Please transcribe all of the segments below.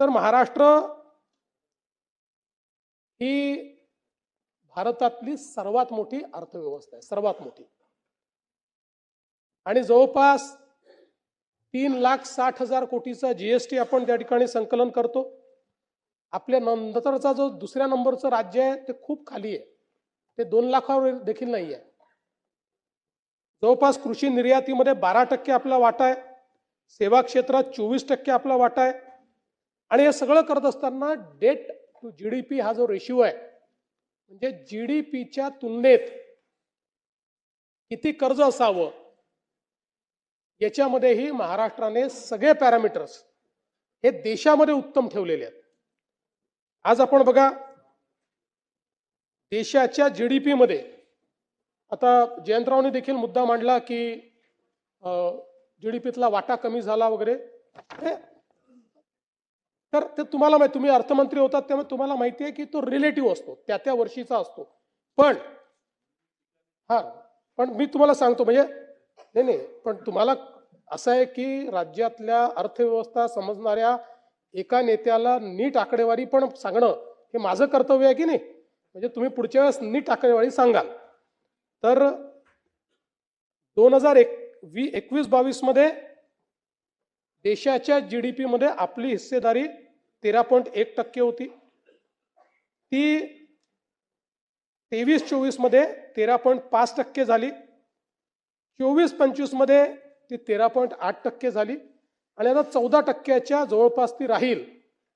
तर महाराष्ट्र ही भारतातली सर्वात मोठी अर्थव्यवस्था आहे, सर्वात मोठी. आणि जवळपास 3,60,000 कोटीचा जीएसटी आपण त्या ठिकाणी संकलन करतो. आपल्या नंतरचा जो दुसऱ्या नंबरचं राज्य आहे ते खूप खाली आहे, ते 2 लाखावर देखील नाही आहे. जवळपास कृषी निर्यातीमध्ये 12% आपला वाटा आहे, सेवा क्षेत्रात 24% आपला वाटा आहे. आणि हे सगळं करत असताना डेट टू जीडीपी हा जो रेशिओ आहे, म्हणजे जीडीपीच्या तुलनेत किती कर्ज असावं याच्यामध्येही महाराष्ट्राने सगळे पॅरामीटर्स हे देशामध्ये उत्तम ठेवलेले आहेत. आज आपण बघा, देशाच्या जीडीपी मध्ये आता जयंतरावने देखील मुद्दा मांडला की जीडीपीतला वाटा कमी झाला वगैरे. तर ते तुम्हाला माहिती, तुम्ही अर्थमंत्री होतात त्यामुळे तुम्हाला माहिती आहे की तो रिलेटिव्ह असतो, त्या वर्षीचा असतो. पण मी तुम्हाला सांगतो, म्हणजे नाही, पण तुम्हाला असं आहे की राज्यातल्या अर्थव्यवस्था समजणाऱ्या एका नेत्याला नीट आकडेवारी पण सांगणं हे माझं कर्तव्य आहे की नाही. म्हणजे तुम्ही पुढच्या वेळेस नीट आकडेवारी सांगाल. तर 2021-22 मध्ये देशाच्या जीडीपी मध्ये आपली हिस्सेदारी 13.1% होती. ती 23-24 मध्ये 13.5% झाली. 24-25 मध्ये ती 13.8% झाली आणि आता 14% जवळपास ती राहील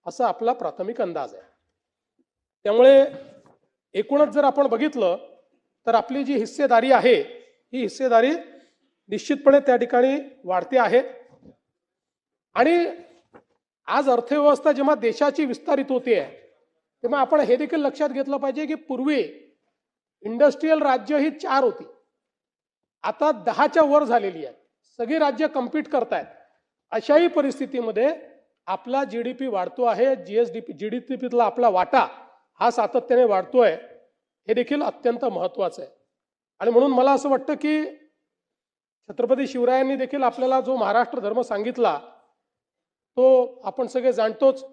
असा आपला प्राथमिक अंदाज आहे. त्यामुळे एकूणच जर आपण बघितलं तर आपली जी हिस्सेदारी आहे ही हिस्सेदारी निश्चितपणे त्या ठिकाणी वाढते आहे. आणि आज अर्थव्यवस्था जेव्हा देशाची विस्तारित होते तेव्हा आपण हे देखील लक्षात घेतलं पाहिजे की पूर्वी इंडस्ट्रियल राज्य ही 4 होती, आता 10च्या वर झालेली आहे. सगळी राज्य कम्पीट करतायत. अशाही परिस्थितीमध्ये आपला जीडीपी वाढतो आहे, जीडीपीतला आपला वाटा हा सातत्याने वाढतोय, हे देखील अत्यंत महत्त्वाचं आहे. आणि म्हणून मला असं वाटतं की छत्रपती शिवरायांनी देखील आपल्याला जो महाराष्ट्र धर्म सांगितला तो आपण सगळे जाणतोच.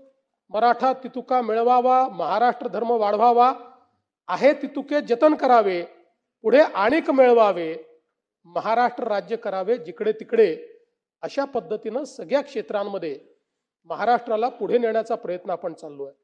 मराठा तितुका मिळवावा, महाराष्ट्र धर्म वाढवावा, आहे तितुके जतन करावे, पुढे आणिक मिळवावे, महाराष्ट्र राज्य करावे जिकडे तिकडे. अशा पद्धतीनं सगळ्या क्षेत्रांमध्ये महाराष्ट्राला पुढे नेण्याचा प्रयत्न आपण चाललो आहे.